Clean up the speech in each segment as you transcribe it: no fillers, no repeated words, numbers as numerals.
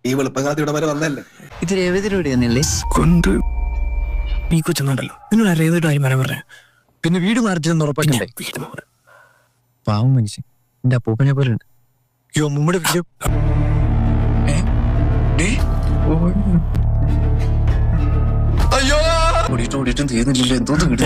ഈ വെളുപ്പകാലത്ത് ഇവിടെ വരെ വന്നല്ലേ? ഇത് രേവതിയുടെ തന്നെയല്ലേ? കൊണ്ട് നീ കൊച്ചുന്നുണ്ടല്ലോ, നിന്നോട് രേവതിയുടെ കാര്യം പറയാൻ പറഞ്ഞ. പിന്നെ വീട് മാറിച്ചെന്ന് ഉറപ്പാക്കണ്ടേ? പാവം മനുഷ്യൻ, എന്റെ അപ്പൂപ്പനെ പോലെ ഉണ്ട്. അയ്യോ നമ്മുടെ വീട് ഓടിയിട്ടും തീർന്നില്ലല്ലോ. എന്തോന്ന് വീട്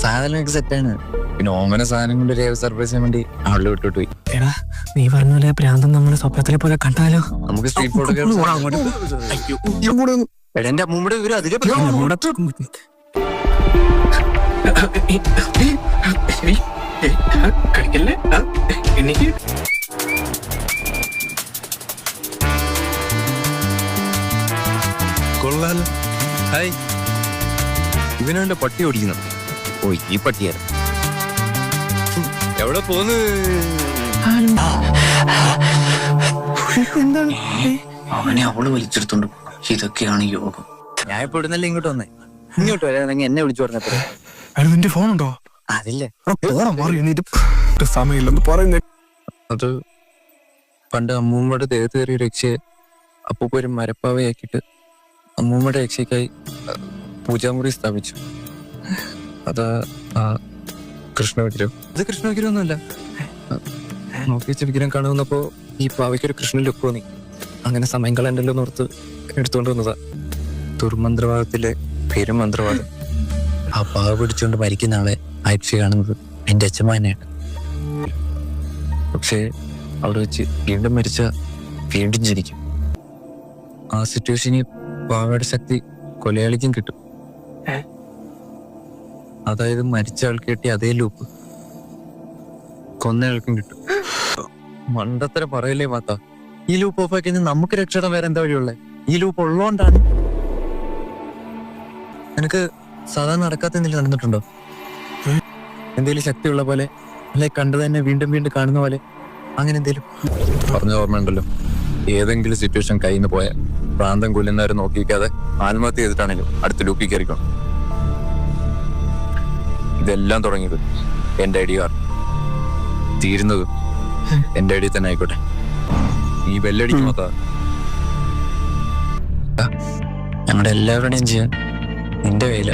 സാധനമൊക്കെ സെറ്റാണ്. പിന്നെ ഓമന സാധനം കൊണ്ട് രേവ സർപ്രൈസ് ചെയ്യാൻ വേണ്ടി ആളിൽ വിട്ടോട്ട് പോയി. എടാ നീ പറഞ്ഞ പോലെ പ്രാന്തം നമ്മളെ സ്വപ്നത്തിലെ പോലെ കണ്ടാലോ? നമുക്ക് സ്ട്രീറ്റ് ഫോട്ടോ എന്റെ അമ്മൂമ്മയുടെ വിവരം അതിലെ കഴിക്കല്ലേ എനിക്ക് കൊള്ളാലോ. ഹായ്, ഇവനെ പട്ടി ഓടിക്കുന്നത്. ഓ ഈ പട്ടിയായിരുന്നു. എവിടെ പോന്ന്? എന്താണ് അവനെ അവള് വലിച്ചെടുത്തോണ്ട്. ഇതൊക്കെയാണ് യോഗം. ഞാൻ ഇപ്പൊ ഇടുന്നല്ലേ ഇങ്ങോട്ട് വന്നേ. ഇങ്ങോട്ട് വരാനെങ്കിൽ എന്നെ വിളിച്ചു പറഞ്ഞപ്പോ. നിന്റെ ഫോണുണ്ടോ? അതില്ലേ സമയമില്ലെന്ന് പറയുന്നേ. അത് പണ്ട് അമ്മൂമ്മയുടെ ദേഹത്ത് കയറിയ രക്ഷയെ അപ്പൂപ്പ ഒരു മരപ്പാവയാക്കിയിട്ട് അമ്മൂമ്മയുടെ രക്ഷയ്ക്കായി പൂജാമുറി സ്ഥാപിച്ചു. അത് ആ കൃഷ്ണവിഗ്രഹം. അത് കൃഷ്ണവിഗ്രഹമൊന്നുമല്ല. നോക്കി വെച്ച വിഗ്രഹം കാണുന്നപ്പോ ഈ പാവയ്ക്കൊരു കൃഷ്ണൻ ലുക്ക് തോന്നി. അങ്ങനെ സമയം കളയണ്ടല്ലോ എന്നോർത്ത് എടുത്തുകൊണ്ട് വന്നതാ. ദുർമന്ത്രവാദത്തിലെ പെരുമന്ത്രവാദം. ആ പാവ പിടിച്ചുകൊണ്ട് മരിക്കുന്ന ആളെ ആഴ്ച കാണുന്നത് എന്റെ അച്ഛമ്മ തന്നെയാണ്. പക്ഷേ അവിടെ വെച്ച് വീണ്ടും മരിച്ച വീണ്ടും ജനിക്കും. ആ സിറ്റുവേഷനിൽ പാവയുടെ ശക്തി കൊലയാളിക്കും കിട്ടും. അതായത് മരിച്ച ആൾക്ക് കിട്ടിയ അതേ ലൂപ്പ് കൊന്നയാൾക്കും കിട്ടും. മണ്ടത്തരം പറയല്ലേ മാത്ത. ഈ ലൂപ്പ് ഓഫ് ആക്കി നമുക്ക് രക്ഷപ്പെടാൻ വേറെ എന്താ വഴിയുള്ളേ? ഈ ലൂപ്പ് ഉള്ളതുകൊണ്ടാണ്. നിനക്ക് സാധാരണ നടക്കാത്ത എന്തെങ്കിലും നടന്നിട്ടുണ്ടോ? എന്തെങ്കിലും ശക്തിയുള്ള പോലെ, അല്ലെ കണ്ടു തന്നെ വീണ്ടും വീണ്ടും കാണുന്ന പോലെ, അങ്ങനെ എന്തേലും? പറഞ്ഞ ഓർമ്മയുണ്ടല്ലോ, ഏതെങ്കിലും സിറ്റുവേഷൻ കയ്യിൽ നിന്ന് പോയാൽ പ്രാന്തം കൊല്ലുന്നവരെ നോക്കിക്കാതെ ആത്മഹത്യ ചെയ്തിട്ടാണെങ്കിലും അടുത്ത ലൂപ്പിൽ കയറിക്കണം. ഇതെല്ലാം തുടങ്ങിയത് എന്റെ ഐഡിയ, തീരുന്നത് എന്റെ ഐഡിയ തന്നെ ആയിക്കോട്ടെ. ഈ ബെല്ലടിക്കും മൊത്ത ഞങ്ങളുടെ എല്ലാവരുടെയും ചെയ്യാൻ നിന്റെ കയ്യില.